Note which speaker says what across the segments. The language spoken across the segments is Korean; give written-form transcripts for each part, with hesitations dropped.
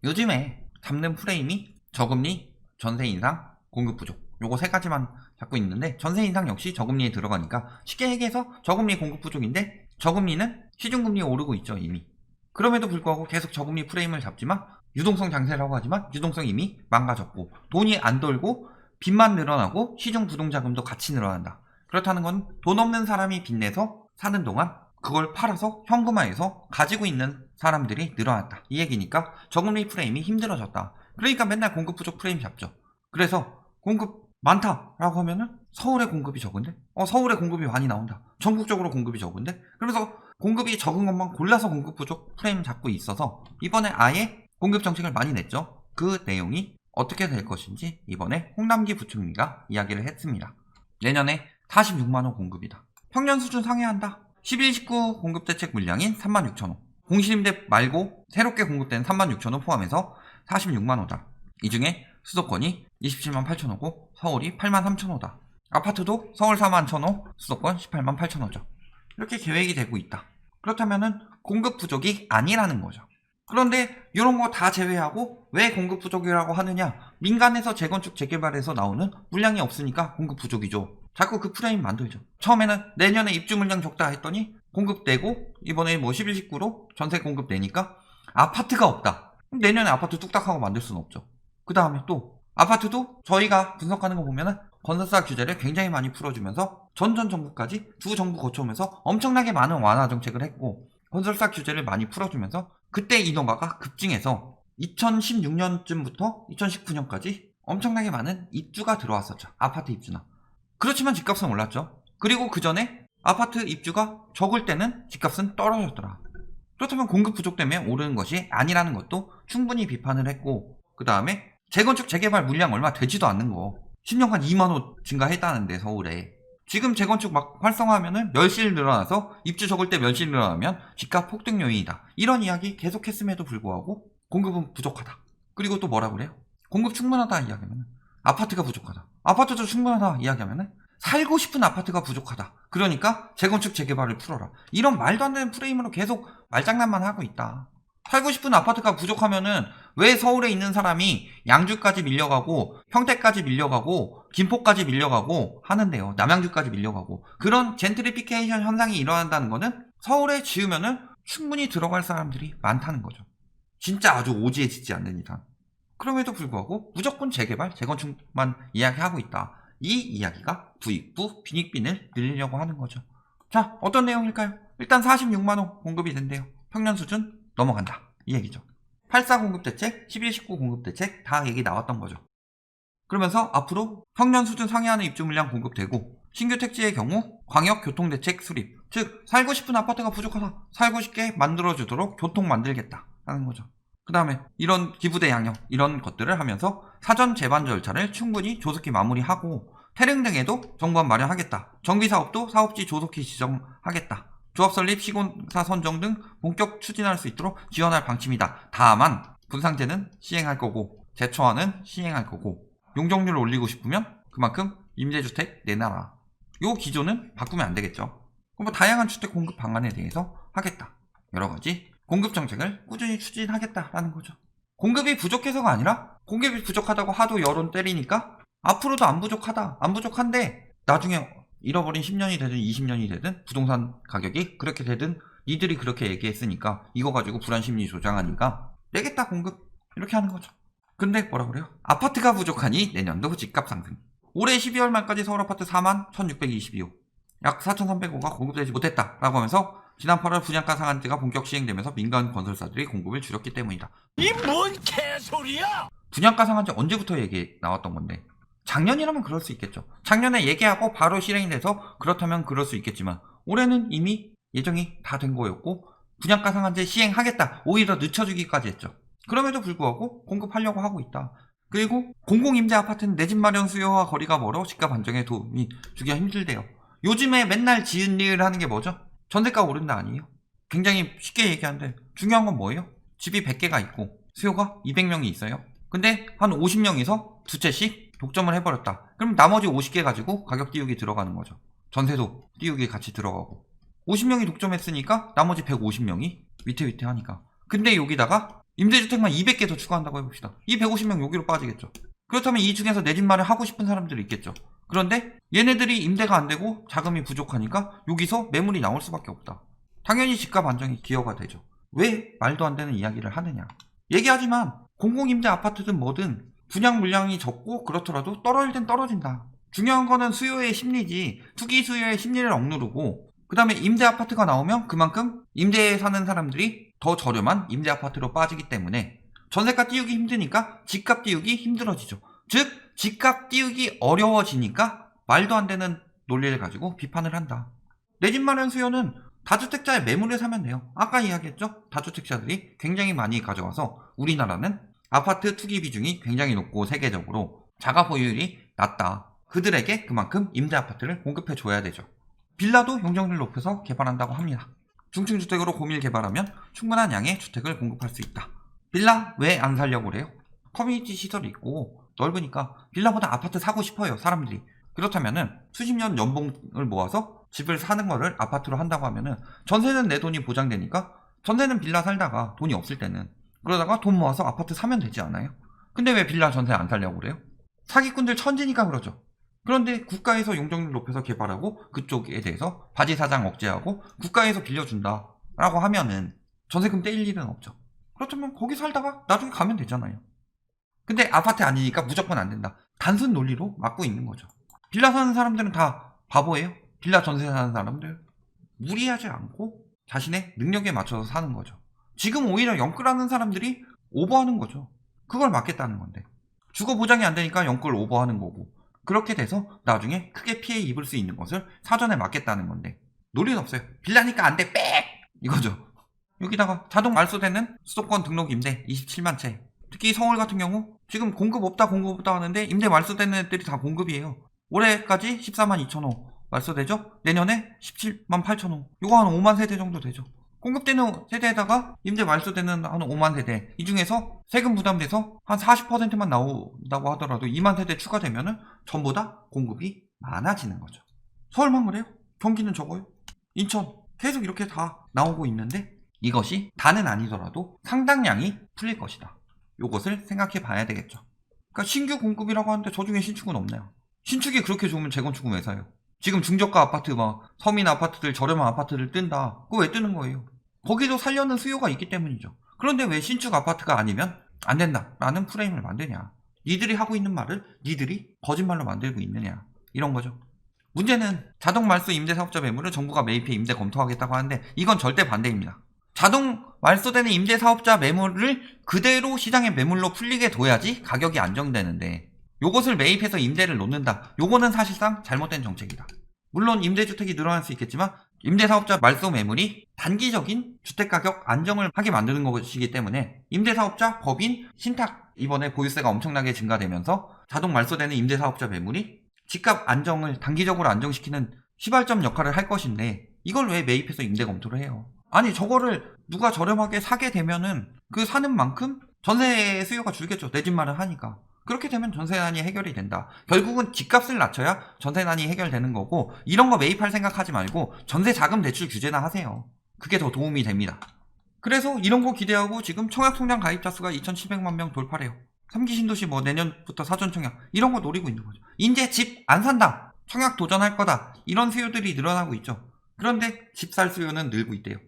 Speaker 1: 요즘에 잡는 프레임이 저금리, 전세 인상, 공급 부족 요거 세 가지만 잡고 있는데, 전세 인상 역시 저금리에 들어가니까 쉽게 얘기해서 저금리 공급 부족인데, 저금리는 시중금리 오르고 있죠 이미. 그럼에도 불구하고 계속 저금리 프레임을 잡지만 유동성 장세라고 하지만 유동성이 이미 망가졌고 돈이 안 돌고 빚만 늘어나고 시중 부동자금도 같이 늘어난다. 그렇다는 건 돈 없는 사람이 빚내서 사는 동안 그걸 팔아서 현금화해서 가지고 있는 사람들이 늘어났다 이 얘기니까 저금리 프레임이 힘들어졌다. 그러니까 맨날 공급 부족 프레임 잡죠. 그래서 공급 많다라고 하면은 서울의 공급이 적은데 서울의 공급이 많이 나온다, 전국적으로 공급이 적은데, 그래서 공급이 적은 것만 골라서 공급 부족 프레임 잡고 있어서 이번에 아예 공급 정책을 많이 냈죠. 그 내용이 어떻게 될 것인지 이번에 홍남기 부총리가 이야기를 했습니다. 내년에 46만호 공급이다. 평년 수준 상회한다. 11-19 공급대책 물량인 36,000호, 공실임대 말고 새롭게 공급된 36,000호 포함해서 46만호다. 이 중에 수도권이 27만 8천호고 서울이 8만 3천호다. 아파트도 서울 4만 1천호, 수도권 18만 8천호죠. 이렇게 계획이 되고 있다. 그렇다면은 공급 부족이 아니라는 거죠. 그런데 이런 거 다 제외하고 왜 공급 부족이라고 하느냐? 민간에서 재건축 재개발에서 나오는 물량이 없으니까 공급 부족이죠. 자꾸 그 프레임 만들죠. 처음에는 내년에 입주 물량 적다 했더니 공급되고 이번에 11-19로 전세 공급되니까 아파트가 없다. 그럼 내년에 아파트 뚝딱 하고 만들 수는 없죠. 그 다음에 또 아파트도 저희가 분석하는 거 보면은 건설사 규제를 굉장히 많이 풀어주면서 전전 정부까지 두 정부 거쳐오면서 엄청나게 많은 완화 정책을 했고, 건설사 규제를 많이 풀어주면서 그때 인허가가 급증해서 2016년쯤부터 2019년까지 엄청나게 많은 입주가 들어왔었죠. 아파트 입주나. 그렇지만 집값은 올랐죠. 그리고 그 전에 아파트 입주가 적을 때는 집값은 떨어졌더라. 그렇다면 공급 부족 때문에 오르는 것이 아니라는 것도 충분히 비판을 했고, 그 다음에 재건축 재개발 물량 얼마 되지도 않는 거 10년간 2만호 증가했다는데 서울에 지금 재건축 막 활성화하면은 멸실 늘어나서 입주 적을 때 멸실 늘어나면 집값 폭등 요인이다. 이런 이야기 계속했음에도 불구하고 공급은 부족하다. 그리고 또 뭐라 그래요? 공급 충분하다 이야기하면 아파트가 부족하다. 아파트도 충분하다 이야기하면 살고 싶은 아파트가 부족하다. 그러니까 재건축 재개발을 풀어라. 이런 말도 안 되는 프레임으로 계속 말장난만 하고 있다. 살고 싶은 아파트가 부족하면은 왜 서울에 있는 사람이 양주까지 밀려가고 평택까지 밀려가고 김포까지 밀려가고 하는데요. 남양주까지 밀려가고. 그런 젠트리피케이션 현상이 일어난다는 거는 서울에 지으면은 충분히 들어갈 사람들이 많다는 거죠. 진짜 아주 오지에 짓지 않는 이상. 그럼에도 불구하고 무조건 재개발, 재건축만 이야기하고 있다. 이 이야기가 부익부, 빈익빈을 늘리려고 하는 거죠. 자, 어떤 내용일까요? 일단 46만호 공급이 된대요. 평년 수준 넘어간다. 이 얘기죠. 84 공급대책, 11-19 공급대책 다 얘기 나왔던 거죠. 그러면서 앞으로 평년 수준 상회하는 입주 물량 공급되고, 신규 택지의 경우 광역교통대책 수립, 즉 살고 싶은 아파트가 부족하다, 살고 싶게 만들어주도록 교통 만들겠다 하는 거죠. 그 다음에 이런 기부대 양형 이런 것들을 하면서 사전 재반 절차를 충분히 조속히 마무리하고, 태릉 등에도 정부안 마련하겠다. 정비사업도 사업지 조속히 지정하겠다. 조합 설립, 시공사 선정 등 본격 추진할 수 있도록 지원할 방침이다. 다만 분상제는 시행할 거고 재초안은 시행할 거고, 용적률을 올리고 싶으면 그만큼 임대주택 내놔라. 요 기조는 바꾸면 안 되겠죠. 그럼 다양한 주택 공급 방안에 대해서 하겠다. 여러 가지 공급 정책을 꾸준히 추진하겠다라는 거죠. 공급이 부족해서가 아니라 공급이 부족하다고 하도 여론 때리니까 앞으로도 안 부족하다, 안 부족한데 나중에 잃어버린 10년이 되든 20년이 되든 부동산 가격이 그렇게 되든 니들이 그렇게 얘기했으니까 이거 가지고 불안심리 조장하니까 내겠다 공급 이렇게 하는 거죠. 근데 뭐라 그래요? 아파트가 부족하니 내년도 집값 상승. 올해 12월 말까지 서울 아파트 4만 1622호, 약 4,300호가 공급되지 못했다라고 하면서 지난 8월 분양가 상한제가 본격 시행되면서 민간 건설사들이 공급을 줄였기 때문이다.
Speaker 2: 이 뭔 개소리야!
Speaker 1: 분양가 상한제 언제부터 얘기 나왔던 건데, 작년이라면 그럴 수 있겠죠. 작년에 얘기하고 바로 실행이 돼서 그렇다면 그럴 수 있겠지만 올해는 이미 예정이 다 된 거였고 분양가 상한제 시행하겠다, 오히려 늦춰주기까지 했죠. 그럼에도 불구하고 공급하려고 하고 있다. 그리고 공공임대 아파트는 내 집 마련 수요와 거리가 멀어 집값 안정에 도움이 주기가 힘들대요. 요즘에 맨날 지은 일 하는 게 뭐죠? 전세가 오른다 아니에요? 굉장히 쉽게 얘기하는데 중요한 건 뭐예요? 집이 100개가 있고 수요가 200명이 있어요. 근데 한 50명이서 두 채씩 독점을 해버렸다. 그럼 나머지 50개 가지고 가격 띄우기 들어가는 거죠. 전세도 띄우기 같이 들어가고. 50명이 독점했으니까 나머지 150명이 위태위태하니까. 근데 여기다가 임대주택만 200개 더 추가한다고 해봅시다. 이 150명 여기로 빠지겠죠. 그렇다면 이 중에서 내 집 마련 하고 싶은 사람들이 있겠죠. 그런데 얘네들이 임대가 안 되고 자금이 부족하니까 여기서 매물이 나올 수밖에 없다. 당연히 집값 안정이 기여가 되죠. 왜 말도 안 되는 이야기를 하느냐. 얘기하지만 공공임대 아파트든 뭐든 분양 물량이 적고 그렇더라도 떨어질 땐 떨어진다. 중요한 거는 수요의 심리지, 투기 수요의 심리를 억누르고, 그 다음에 임대 아파트가 나오면 그만큼 임대에 사는 사람들이 더 저렴한 임대 아파트로 빠지기 때문에 전세가 띄우기 힘드니까 집값 띄우기 힘들어지죠. 즉 집값 띄우기 어려워지니까 말도 안 되는 논리를 가지고 비판을 한다. 내 집 마련 수요는 다주택자의 매물을 사면 돼요. 아까 이야기했죠? 다주택자들이 굉장히 많이 가져와서 우리나라는 아파트 투기 비중이 굉장히 높고 세계적으로 자가 보유율이 낮다. 그들에게 그만큼 임대 아파트를 공급해 줘야 되죠. 빌라도 용적률을 높여서 개발한다고 합니다. 중층주택으로 고밀 개발하면 충분한 양의 주택을 공급할 수 있다. 빌라 왜 안 살려고 그래요? 커뮤니티 시설이 있고 넓으니까 빌라보다 아파트 사고 싶어요, 사람들이. 그렇다면은 수십 년 연봉을 모아서 집을 사는 거를 아파트로 한다고 하면은 전세는 내 돈이 보장되니까 전세는 빌라 살다가 돈이 없을 때는 그러다가 돈 모아서 아파트 사면 되지 않아요? 근데 왜 빌라 전세 안 살려고 그래요? 사기꾼들 천지니까 그러죠. 그런데 국가에서 용적률 높여서 개발하고 그쪽에 대해서 바지 사장 억제하고 국가에서 빌려준다 라고 하면은 전세금 떼일 일은 없죠. 그렇다면 거기 살다가 나중에 가면 되잖아요. 근데 아파트 아니니까 무조건 안 된다. 단순 논리로 막고 있는 거죠. 빌라 사는 사람들은 다 바보예요. 빌라 전세 사는 사람들 무리하지 않고 자신의 능력에 맞춰서 사는 거죠. 지금 오히려 영끌하는 사람들이 오버하는 거죠. 그걸 막겠다는 건데 주거 보장이 안 되니까 영끌 오버하는 거고, 그렇게 돼서 나중에 크게 피해 입을 수 있는 것을 사전에 막겠다는 건데 논리는 없어요. 빌라니까 안 돼, 빽! 이거죠. 여기다가 자동 말소되는 수도권 등록 임대 27만 채. 특히 서울 같은 경우 지금 공급 없다 하는데 임대 말소되는 애들이 다 공급이에요. 올해까지 14만 2천 호 말소되죠? 내년에 17만 8천 호. 이거 한 5만 세대 정도 되죠. 공급되는 세대에다가 임대 말소되는 한 5만 세대. 이 중에서 세금 부담돼서 한 40%만 나온다고 하더라도 2만 세대 추가되면은 전부 다 공급이 많아지는 거죠. 서울만 그래요? 경기는 적어요? 인천 계속 이렇게 다 나오고 있는데 이것이 다는 아니더라도 상당량이 풀릴 것이다. 요것을 생각해 봐야 되겠죠. 그러니까 신규 공급이라고 하는데 저 중에 신축은 없네요. 신축이 그렇게 좋으면 재건축은 왜 사요? 지금 중저가 아파트 막 서민 아파트들 저렴한 아파트를 뜬다. 그거 왜 뜨는 거예요? 거기도 살려는 수요가 있기 때문이죠. 그런데 왜 신축 아파트가 아니면 안 된다라는 프레임을 만드냐. 니들이 하고 있는 말을 니들이 거짓말로 만들고 있느냐. 이런 거죠. 문제는 자동 말소 임대사업자 매물을 정부가 매입해 임대 검토하겠다고 하는데 이건 절대 반대입니다. 자동 말소되는 임대사업자 매물을 그대로 시장의 매물로 풀리게 둬야지 가격이 안정되는데 요것을 매입해서 임대를 놓는다. 요거는 사실상 잘못된 정책이다. 물론 임대주택이 늘어날 수 있겠지만 임대사업자 말소 매물이 단기적인 주택가격 안정을 하게 만드는 것이기 때문에 임대사업자 법인 신탁 이번에 보유세가 엄청나게 증가되면서 자동 말소되는 임대사업자 매물이 집값 안정을 단기적으로 안정시키는 시발점 역할을 할 것인데 이걸 왜 매입해서 임대 검토를 해요? 아니 저거를 누가 저렴하게 사게 되면은 그 사는 만큼 전세 수요가 줄겠죠. 내 집 마련 하니까. 그렇게 되면 전세난이 해결이 된다. 결국은 집값을 낮춰야 전세난이 해결되는 거고 이런 거 매입할 생각하지 말고 전세 자금 대출 규제나 하세요. 그게 더 도움이 됩니다. 그래서 이런 거 기대하고 지금 청약통장 가입자 수가 2,700만 명 돌파래요. 3기 신도시 뭐 내년부터 사전 청약 이런 거 노리고 있는 거죠. 이제 집 안 산다. 청약 도전할 거다. 이런 수요들이 늘어나고 있죠. 그런데 집 살 수요는 늘고 있대요.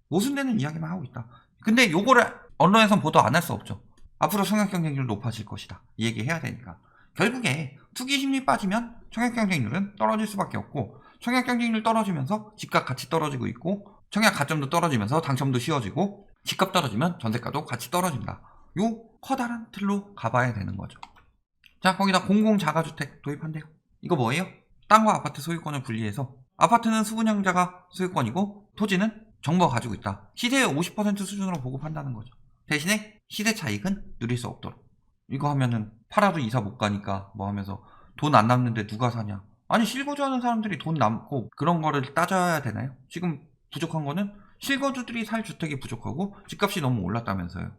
Speaker 1: 모순되는 이야기만 하고 있다. 근데 요거를 언론에선 보도 안 할 수 없죠. 앞으로 청약 경쟁률 높아질 것이다. 이 얘기 해야 되니까. 결국에 투기 심리 빠지면 청약 경쟁률은 떨어질 수밖에 없고 청약 경쟁률 떨어지면서 집값 같이 떨어지고 있고 청약 가점도 떨어지면서 당첨도 쉬워지고 집값 떨어지면 전세가도 같이 떨어진다. 요 커다란 틀로 가봐야 되는 거죠. 자, 거기다 공공자가주택 도입한대요. 이거 뭐예요? 땅과 아파트 소유권을 분리해서 아파트는 수분양자가 소유권이고 토지는 정부가 가지고 있다. 시세의 50% 수준으로 보급한다는 거죠. 대신에 시세 차익은 누릴 수 없도록. 이거 하면은 팔아도 이사 못 가니까 뭐 하면서 돈 안 남는데 누가 사냐. 아니 실거주하는 사람들이 돈 남고 그런 거를 따져야 되나요? 지금 부족한 거는 실거주들이 살 주택이 부족하고 집값이 너무 올랐다면서요.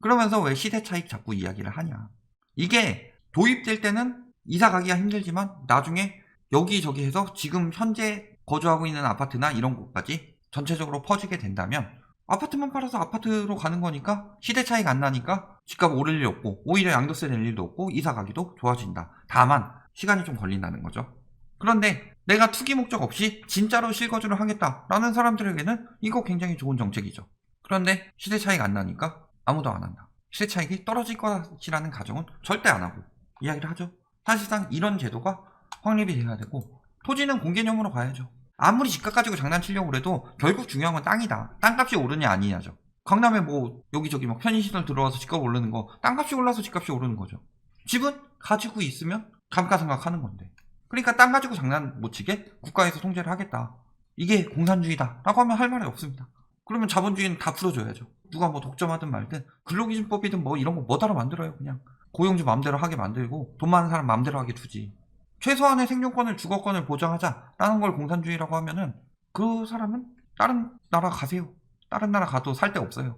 Speaker 1: 그러면서 왜 시세 차익 자꾸 이야기를 하냐. 이게 도입될 때는 이사 가기가 힘들지만 나중에 여기저기 해서 지금 현재 거주하고 있는 아파트나 이런 곳까지 전체적으로 퍼지게 된다면 아파트만 팔아서 아파트로 가는 거니까 시대 차이가 안 나니까 집값 오를 일 없고 오히려 양도세 낼 일도 없고 이사 가기도 좋아진다. 다만 시간이 좀 걸린다는 거죠. 그런데 내가 투기 목적 없이 진짜로 실거주를 하겠다라는 사람들에게는 이거 굉장히 좋은 정책이죠. 그런데 시대 차이가 안 나니까 아무도 안 한다. 시대 차익이 떨어질 것이라는 가정은 절대 안 하고 이야기를 하죠. 사실상 이런 제도가 확립이 돼야 되고 토지는 공개념으로 가야죠. 아무리 집값 가지고 장난치려고 그래도 결국 중요한 건 땅이다. 땅값이 오르냐 아니냐죠. 강남에 뭐 여기저기 막 편의시설 들어와서 집값 오르는 거 땅값이 올라서 집값이 오르는 거죠. 집은 가지고 있으면 감가상각하는 건데. 그러니까 땅 가지고 장난 못 치게 국가에서 통제를 하겠다. 이게 공산주의다 라고 하면 할 말이 없습니다. 그러면 자본주의는 다 풀어줘야죠. 누가 뭐 독점하든 말든 근로기준법이든 뭐 이런 거 뭐따로 만들어요. 그냥 고용주 마음대로 하게 만들고 돈 많은 사람 마음대로 하게 두지. 최소한의 생존권을 주거권을 보장하자라는 걸 공산주의라고 하면은 그 사람은 다른 나라 가세요. 다른 나라 가도 살 데 없어요.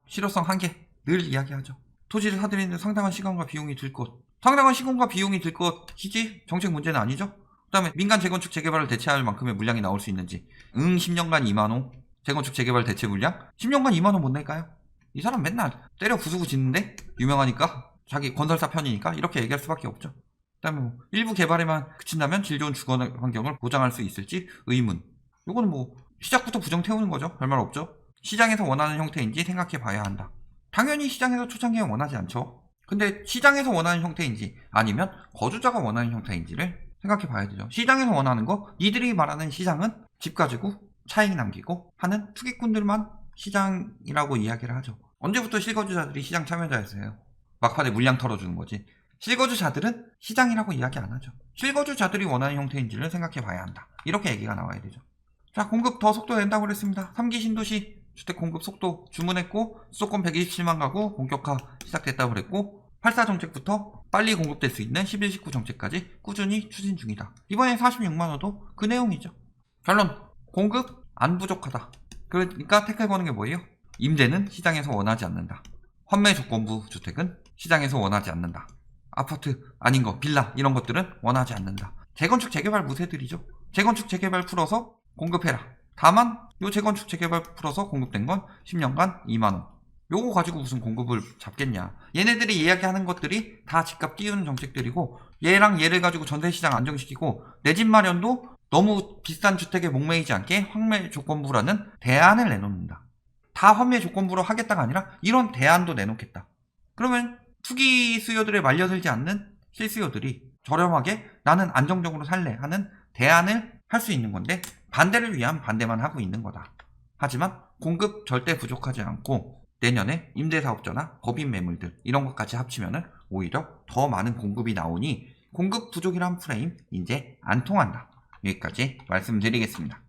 Speaker 1: 실효성 한계 늘 이야기하죠. 토지를 사들이는데 상당한 시간과 비용이 들 것. 상당한 시간과 비용이 들 것이지 정책 문제는 아니죠. 그 다음에 민간 재건축 재개발을 대체할 만큼의 물량이 나올 수 있는지 10년간 2만호 재건축 재개발 대체 물량 10년간 2만호 못 낼까요? 이 사람 맨날 때려 부수고 짓는데 유명하니까 자기 건설사 편이니까 이렇게 얘기할 수밖에 없죠. 그 다음에 뭐 일부 개발에만 그친다면 질 좋은 주거 환경을 보장할 수 있을지 의문. 요거는 뭐 시작부터 부정 태우는 거죠. 별말 없죠. 시장에서 원하는 형태인지 생각해 봐야 한다. 당연히 시장에서 초창기에 원하지 않죠. 근데 시장에서 원하는 형태인지 아니면 거주자가 원하는 형태인지를 생각해 봐야 되죠. 시장에서 원하는 거 니들이 말하는 시장은 집 가지고 차익 남기고 하는 투기꾼들만 시장이라고 이야기를 하죠. 언제부터 실거주자들이 시장 참여자였어요? 막판에 물량 털어주는 거지. 실거주자들은 시장이라고 이야기 안 하죠. 실거주자들이 원하는 형태인지를 생각해 봐야 한다. 이렇게 얘기가 나와야 되죠. 자, 공급 더 속도 낸다고 그랬습니다. 3기 신도시 주택 공급 속도 주문했고 수도권 127만 가구 본격화 시작됐다고 그랬고 8.4 정책부터 빨리 공급될 수 있는 11, 19 정책까지 꾸준히 추진 중이다. 이번에 46만호도 그 내용이죠. 결론, 공급 안 부족하다. 그러니까 태클 거는 게 뭐예요? 임대는 시장에서 원하지 않는다. 환매 조건부 주택은 시장에서 원하지 않는다. 아파트 아닌 거 빌라 이런 것들은 원하지 않는다. 재건축 재개발 무쇠들이죠. 재건축 재개발 풀어서 공급해라. 다만 요 재건축 재개발 풀어서 공급된 건 10년간 2만원. 요거 가지고 무슨 공급을 잡겠냐. 얘네들이 이야기하는 것들이 다 집값 띄우는 정책들이고 얘랑 얘를 가지고 전세시장 안정시키고 내 집 마련도 너무 비싼 주택에 목매이지 않게 환매 조건부라는 대안을 내놓는다. 다 환매 조건부로 하겠다가 아니라 이런 대안도 내놓겠다. 그러면 투기 수요들에 말려들지 않는 실수요들이 저렴하게 나는 안정적으로 살래 하는 대안을 할 수 있는 건데 반대를 위한 반대만 하고 있는 거다. 하지만 공급 절대 부족하지 않고 내년에 임대사업자나 법인 매물들 이런 것까지 합치면은 오히려 더 많은 공급이 나오니 공급 부족이란 프레임 이제 안 통한다. 여기까지 말씀드리겠습니다.